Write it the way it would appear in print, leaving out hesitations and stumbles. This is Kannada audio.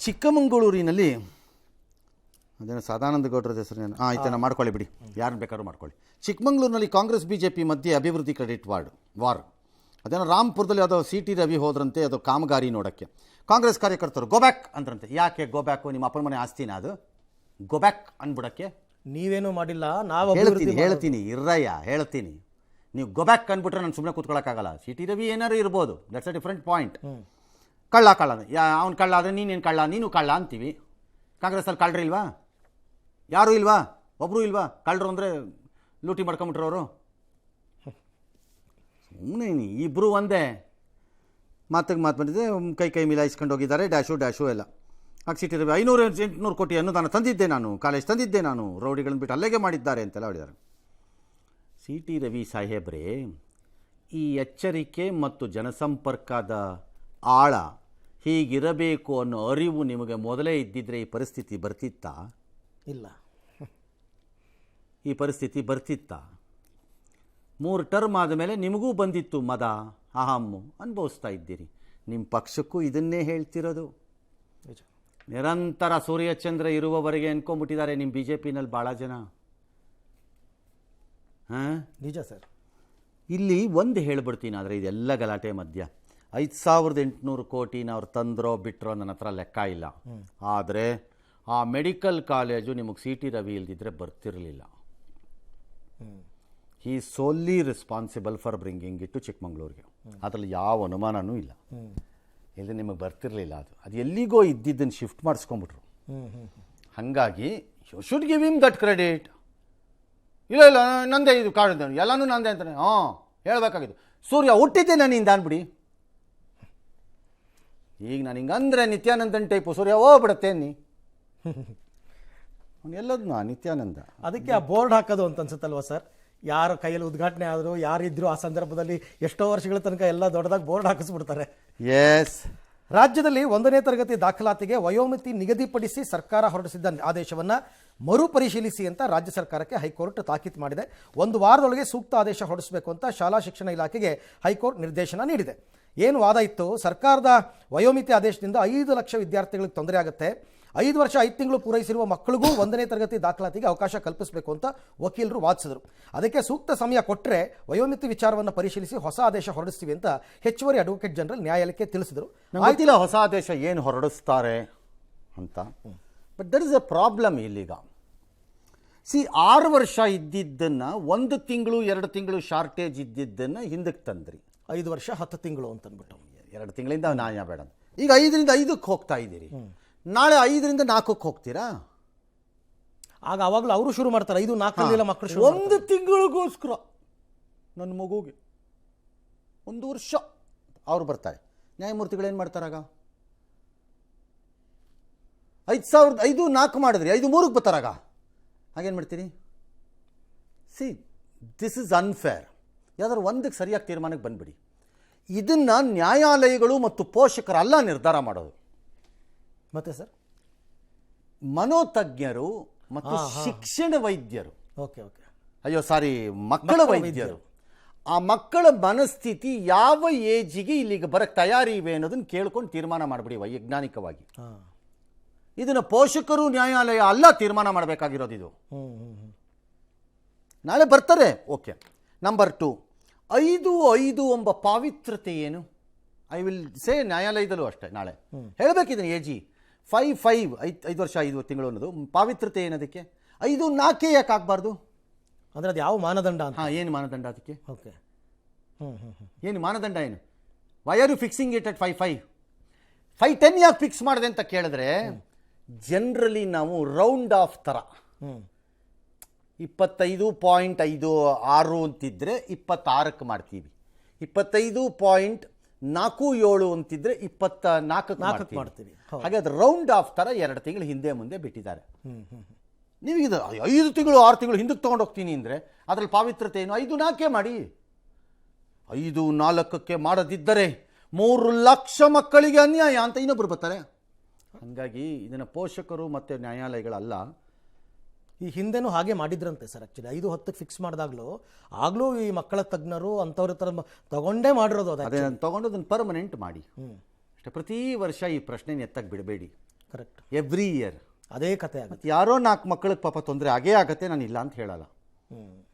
ಚಿಕ್ಕಮಗಳೂರಿನಲ್ಲಿ ಅದೇನೋ ಸದಾನಂದ ಗೌಡ್ರದ ಹೆಸರು ಆಯ್ತು ಮಾಡ್ಕೊಳ್ಳಿ ಬಿಡಿ, ಯಾರನ್ನ ಬೇಕಾದ್ರೂ ಮಾಡ್ಕೊಳ್ಳಿ. ಚಿಕ್ಕಮಗಳೂರಿನಲ್ಲಿ ಕಾಂಗ್ರೆಸ್ BJP ಮಧ್ಯೆ ಅಭಿವೃದ್ಧಿ ಕ್ರೆಡಿಟ್ ವಾರ್. ಅದೇನೋ ರಾಮ್ಪುರದಲ್ಲಿ ಯಾವುದೋ CT ರವಿ ಹೋದ್ರಂತೆ, ಅದು ಕಾಮಗಾರಿ ನೋಡೋಕ್ಕೆ. ಕಾಂಗ್ರೆಸ್ ಕಾರ್ಯಕರ್ತರು ಗೋಬ್ಯಾಕ್ ಅಂದ್ರಂತೆ. ಯಾಕೆ ಗೋಬ್ಯಾಕು? ನಿಮ್ಮ ಅಪ್ಪನ ಮನೆ ಆಸ್ತಿನ ಅದು ಗೋಬ್ಯಾಕ್ ಅಂದ್ಬಿಡೋಕ್ಕೆ? ನೀವೇನೂ ಮಾಡಿಲ್ಲ, ನಾವು ಹೇಳ್ತೀನಿ ಇರ್ರಯ್ಯ, ಹೇಳ್ತೀನಿ. ನೀವು ಗೋಬ್ಯಾಕ್ ಅಂದ್ಬಿಟ್ರೆ ನಾನು ಸುಮ್ಮನೆ ಕೂತ್ಕೊಳ್ಳೋಕ್ಕಾಗಲ್ಲ. CT ರವಿ ಏನಾರು ಇರ್ಬೋದು, ದಟ್ಸ್ ಅ ಡಿಫ್ರೆಂಟ್ ಪಾಯಿಂಟ್. ಕಳ್ಳ ಅವ್ನು ಕಳ್ಳ ಆದರೆ ನೀನೇನು ಕಳ್ಳ, ನೀನು ಕಳ್ಳ ಅಂತೀವಿ. ಕಾಂಗ್ರೆಸ್ಸಲ್ಲಿ ಕಳ್ಳರು ಇಲ್ವಾ? ಯಾರೂ ಇಲ್ವಾ? ಒಬ್ಬರು ಇಲ್ವಾ? ಕಳ್ಳರು ಅಂದರೆ ಲೂಟಿ ಮಾಡ್ಕೊಂಬಿಟ್ರು ಅವರು. ಸುಮ್ಮನೆ ಇಬ್ಬರು ಒಂದೇ ಮಾತಿಗೆ ಮಾತು ಬಂದಿದೆ, ಕೈ ಮಿಲಾಯಿಸ್ಕೊಂಡು ಹೋಗಿದ್ದಾರೆ, ಡ್ಯಾಶು ಎಲ್ಲ. ಆಗ CT ರವಿ 500-800 ಕೋಟಿ ಅನುದಾನ ತಂದಿದ್ದೆ ನಾನು, ಕಾಲೇಜ್ ತಂದಿದ್ದೆ ನಾನು, ರೌಡಿಗಳನ್ನು ಬಿಟ್ಟು ಅಲ್ಲಿಗೆ ಮಾಡಿದ್ದಾರೆ ಅಂತೆಲ್ಲ ಹೇಳಿದ್ದಾರೆ. CT ರವಿ ಸಾಹೇಬ್ರೆ, ಈ ಎಚ್ಚರಿಕೆ ಮತ್ತು ಜನಸಂಪರ್ಕದ ಆಳ ಹೀಗಿರಬೇಕು ಅನ್ನೋ ಅರಿವು ನಿಮಗೆ ಮೊದಲೇ ಇದ್ದಿದ್ರೆ ಈ ಪರಿಸ್ಥಿತಿ ಬರ್ತಿತ್ತಾ? ಇಲ್ಲ. ಈ ಪರಿಸ್ಥಿತಿ ಬರ್ತಿತ್ತಾ? 3 ಟರ್ಮ್ ಆದಮೇಲೆ ನಿಮಗೂ ಬಂದಿತ್ತು ಮದ, ಅಹಮ್ಮು, ಅನುಭವಿಸ್ತಾ ಇದ್ದೀರಿ. ನಿಮ್ಮ ಪಕ್ಷಕ್ಕೂ ಇದನ್ನೇ ಹೇಳ್ತಿರೋದು. ನಿರಂತರ ಸೂರ್ಯಚಂದ್ರ ಇರುವವರೆಗೆ ಅನ್ಕೊಂಡ್ಬಿಟ್ಟಿದ್ದಾರೆ ನಿಮ್ಮ BJPನಲ್ಲಿ ಭಾಳ ಜನ. ನಿಜ ಸರ್. ಇಲ್ಲಿ ಒಂದು ಹೇಳ್ಬಿಡ್ತೀನಿ, ಆದರೆ ಇದೆಲ್ಲ ಗಲಾಟೆ ಮಧ್ಯ 5800 ಕೋಟಿನ ಅವ್ರು ತಂದ್ರೋ ಬಿಟ್ಟರೋ ನನ್ನ ಹತ್ರ ಲೆಕ್ಕ ಇಲ್ಲ. ಆದರೆ ಆ ಮೆಡಿಕಲ್ ಕಾಲೇಜು ನಿಮಗೆ CT ರವಿ ಇಲ್ದಿದ್ರೆ ಬರ್ತಿರಲಿಲ್ಲ. He solely responsible for bringing it to ಚಿಕ್ಕಮಗಳೂರಿಗೆ. ಅದರಲ್ಲಿ ಯಾವ ಅನುಮಾನವೂ ಇಲ್ಲ. ಇಲ್ಲಿ ನಿಮಗೆ ಬರ್ತಿರಲಿಲ್ಲ. ಅದು ಎಲ್ಲಿಗೋ ಇದ್ದಿದ್ದನ್ನು ಶಿಫ್ಟ್ ಮಾಡಿಸ್ಕೊಂಬಿಟ್ರು. ಹಾಗಾಗಿ you should give him that credit. ಇಲ್ಲ ನಂದೇ ಇದು ಕಾಡು, ಎಲ್ಲನೂ ನಂದೇ ಅಂತಾನೆ. ಹೇಳಬೇಕಾಗಿದ್ದು ಸೂರ್ಯ ಹುಟ್ಟಿದ್ದೆ ನನ್ನಿಂದ ಅಂದ್ಬಿಡಿ. ಈಗ ನಾನು ಹಿಂಗಂದ್ರೆ ನಿತ್ಯಾನಂದನ್ ಟೈಪು ಸೂರ್ಯ ಹೋಗ್ಬಿಡತ್ತೆ ನೀ ಎಲ್ಲದನ್ನ ನಿತ್ಯಾನಂದ. ಅದಕ್ಕೆ ಆ ಬೋರ್ಡ್ ಹಾಕೋದು ಅಂತ ಅನ್ಸುತ್ತಲ್ವ ಸರ್? ಯಾರ ಕೈಯಲ್ಲಿ ಉದ್ಘಾಟನೆ ಆದರೂ, ಯಾರಿದ್ರು ಆ ಸಂದರ್ಭದಲ್ಲಿ ಎಷ್ಟೋ ವರ್ಷಗಳ ತನಕ ಎಲ್ಲ ದೊಡ್ಡದಾಗಿ ಬೋರ್ಡ್ ಹಾಕಿಸ್ಬಿಡ್ತಾರೆ. ಎಸ್. ರಾಜ್ಯದಲ್ಲಿ 1ನೇ ತರಗತಿ ದಾಖಲಾತಿಗೆ ವಯೋಮಿತಿ ನಿಗದಿಪಡಿಸಿ ಸರ್ಕಾರ ಹೊರಡಿಸಿದ್ದ ಆದೇಶವನ್ನು ಮರುಪರಿಶೀಲಿಸಿ ಅಂತ ರಾಜ್ಯ ಸರ್ಕಾರಕ್ಕೆ ಹೈಕೋರ್ಟ್ ತಾಕೀತು ಮಾಡಿದೆ. 1 ವಾರದೊಳಗೆ ಸೂಕ್ತ ಆದೇಶ ಹೊರಡಿಸಬೇಕು ಅಂತ ಶಾಲಾ ಶಿಕ್ಷಣ ಇಲಾಖೆಗೆ ಹೈಕೋರ್ಟ್ ನಿರ್ದೇಶನ ನೀಡಿದೆ. ಏನು ವಾದ ಇತ್ತು? ಸರ್ಕಾರದ ವಯೋಮಿತಿ ಆದೇಶದಿಂದ 5 ಲಕ್ಷ ವಿದ್ಯಾರ್ಥಿಗಳಿಗೆ ತೊಂದರೆ ಆಗುತ್ತೆ, 5 ವರ್ಷ 5 ತಿಂಗಳು ಪೂರೈಸಿರುವ ಮಕ್ಕಳಿಗೂ 1ನೇ ತರಗತಿ ದಾಖಲಾತಿಗೆ ಅವಕಾಶ ಕಲ್ಪಿಸಬೇಕು ಅಂತ ವಕೀಲರು ವಾದಿಸಿದರು. ಅದಕ್ಕೆ ಸೂಕ್ತ ಸಮಯ ಕೊಟ್ಟರೆ ವಯೋಮಿತಿ ವಿಚಾರವನ್ನು ಪರಿಶೀಲಿಸಿ ಹೊಸ ಆದೇಶ ಹೊರಡಿಸ್ತೀವಿ ಅಂತ ಹೆಚ್ಚುವರಿ ಅಡ್ವೊಕೇಟ್ ಜನರಲ್ ನ್ಯಾಯಾಲಯಕ್ಕೆ ತಿಳಿಸಿದರು. ಗೊತ್ತಿಲ್ಲ ಹೊಸ ಆದೇಶ ಏನು ಹೊರಡಿಸ್ತಾರೆ ಅಂತ. But there is a problem ಇಲ್ಲೀಗ. 6 ವರ್ಷ ಇದ್ದಿದ್ದನ್ನು 1 ತಿಂಗಳು 2 ತಿಂಗಳು ಶಾರ್ಟೇಜ್ ಇದ್ದಿದ್ದನ್ನು ಹಿಂದಕ್ಕೆ ತಂದ್ರಿ. 5 ವರ್ಷ 10 ತಿಂಗಳು ಅಂತಂದ್ಬಿಟ್ಟು 2 ತಿಂಗಳಿಂದ ನ್ಯಾಯ ಬೇಡ. ಈಗ 5ರಿಂದ 5ಕ್ಕೆ ಹೋಗ್ತಾ ಇದ್ದೀರಿ. ನಾಳೆ 5ರಿಂದ 4ಕ್ಕೆ ಹೋಗ್ತೀರಾ? ಆಗ ಅವಾಗಲೂ ಅವರು ಶುರು ಮಾಡ್ತಾರೆ 5-4 ಮಕ್ಕಳು 1 ತಿಂಗಳಿಗೋಸ್ಕರ ನನ್ನ ಮಗುಗೆ 1 ವರ್ಷ ಅವ್ರು ಬರ್ತಾರೆ. ನ್ಯಾಯಮೂರ್ತಿಗಳು ಏನು ಮಾಡ್ತಾರಾಗ? 5,000 ಮಾಡಿದ್ರಿ, 5,300 ಬರ್ತಾರಾಗ. ಹಾಗೇನು ಮಾಡ್ತೀರಿ? C, this is unfair. ಯಾವ್ದಾದ್ರು ಒಂದಕ್ಕೆ ಸರಿಯಾಗಿ ತೀರ್ಮಾನಕ್ಕೆ ಬಂದ್ಬಿಡಿ. ಇದನ್ನು ನ್ಯಾಯಾಲಯಗಳು ಮತ್ತು ಪೋಷಕರಲ್ಲ ನಿರ್ಧಾರ ಮಾಡೋದು. ಮತ್ತೆ ಸರ್, ಮನೋತಜ್ಞರು ಮತ್ತು ಶಿಕ್ಷಣ ವೈದ್ಯರು, ಓಕೆ ಮಕ್ಕಳ ವೈದ್ಯರು, ಆ ಮಕ್ಕಳ ಮನಸ್ಥಿತಿ ಯಾವ ಏಜಿಗೆ ಇಲ್ಲಿಗೆ ಬರಕ್ಕೆ ತಯಾರಿವೆ ಅನ್ನೋದನ್ನು ಕೇಳ್ಕೊಂಡು ತೀರ್ಮಾನ ಮಾಡಿಬಿಡಿ ವೈಜ್ಞಾನಿಕವಾಗಿ. ಇದನ್ನು ಪೋಷಕರು ನ್ಯಾಯಾಲಯ ಅಲ್ಲ ತೀರ್ಮಾನ ಮಾಡಬೇಕಾಗಿರೋದು. ಇದು ನಾಳೆ ಬರ್ತಾರೆ. ಓಕೆ. ನಂಬರ್ 2, 5 ಎಂಬ ಪಾವಿತ್ರತೆ ಏನು? ಐ ವಿಲ್ ಸೇ ನ್ಯಾಯಾಲಯದಲ್ಲೂ ಅಷ್ಟೇ ನಾಳೆ ಹೇಳಬೇಕಿದ್ದೀನಿ. AG 5 ವರ್ಷ 5 ತಿಂಗಳು ಅನ್ನೋದು ಪಾವಿತ್ರತೆ ಏನದಕ್ಕೆ? 5-4 ಯಾಕೆ ಆಗಬಾರ್ದು? ಅಂದರೆ ಅದು ಯಾವ ಮಾನದಂಡ ಅಂತ? ಏನು ಮಾನದಂಡ ಅದಕ್ಕೆ? ಓಕೆ. ಏನು ಮಾನದಂಡ ಏನು? Why are you fixing it at 5 10 ಯಾಕೆ ಫಿಕ್ಸ್ ಮಾಡಿದೆ ಅಂತ ಕೇಳಿದ್ರೆ, ಜನರಲಿ ನಾವು ರೌಂಡ್ ಆಫ್ ಥರ 25.56 ಅಂತಿದ್ರೆ 26ಕ್ಕೆ ಮಾಡ್ತೀವಿ, 25.47 ಅಂತಿದ್ರೆ 24ಕ್ಕೆ ಮಾಡ್ತೀವಿ. ಹಾಗೆ ಅದು ರೌಂಡ್ ಆಫ್ ಥರ 2 ತಿಂಗಳು ಹಿಂದೆ ಮುಂದೆ ಬಿಟ್ಟಿದ್ದಾರೆ. ನೀವೀಗ 5 ತಿಂಗಳು 6 ತಿಂಗಳು ಹಿಂದಕ್ಕೆ ತೊಗೊಂಡು ಹೋಗ್ತೀನಿ ಅಂದರೆ ಅದರಲ್ಲಿ ಪಾವಿತ್ರತೆ ಏನು? 5-4 ಮಾಡಿ. 5-4ಕ್ಕೆ ಮಾಡದಿದ್ದರೆ 3 ಲಕ್ಷ ಮಕ್ಕಳಿಗೆ ಅನ್ಯಾಯ ಅಂತ ಇನ್ನೊಬ್ಬರು ಬರ್ತಾರೆ. ಹಾಗಾಗಿ ಇದನ್ನು ಪೋಷಕರು ಮತ್ತು ನ್ಯಾಯಾಲಯಗಳಲ್ಲ. ಈ ಹಿಂದೆನೂ ಹಾಗೆ ಮಾಡಿದ್ರಂತೆ ಸರ್. ಆ್ಯಕ್ಚುಲಿ 5-10ಕ್ಕೆ ಫಿಕ್ಸ್ ಮಾಡಿದಾಗಲೂ ಆಗಲೂ ಈ ಮಕ್ಕಳ ತಜ್ಞರು ಅಂಥವ್ರ ಥರ ತಗೊಂಡೇ ಮಾಡಿರೋದು. ಅದೇ ತಗೊಂಡು ಅದನ್ನು ಪರ್ಮನೆಂಟ್ ಮಾಡಿ ಅಷ್ಟೇ. ಪ್ರತಿ ವರ್ಷ ಈ ಪ್ರಶ್ನೆನ ಎತ್ತಕ್ಕೆ ಬಿಡಬೇಡಿ. ಕರೆಕ್ಟ್. ಎವ್ರಿ ಇಯರ್ ಅದೇ ಕತೆ ಆಗುತ್ತೆ. ಯಾರೋ 4 ಮಕ್ಕಳಿಗೆ ಪಾಪ ತೊಂದರೆ ಆಗೇ ಆಗತ್ತೆ, ನಾನು ಇಲ್ಲ ಅಂತ ಹೇಳಲ್ಲ.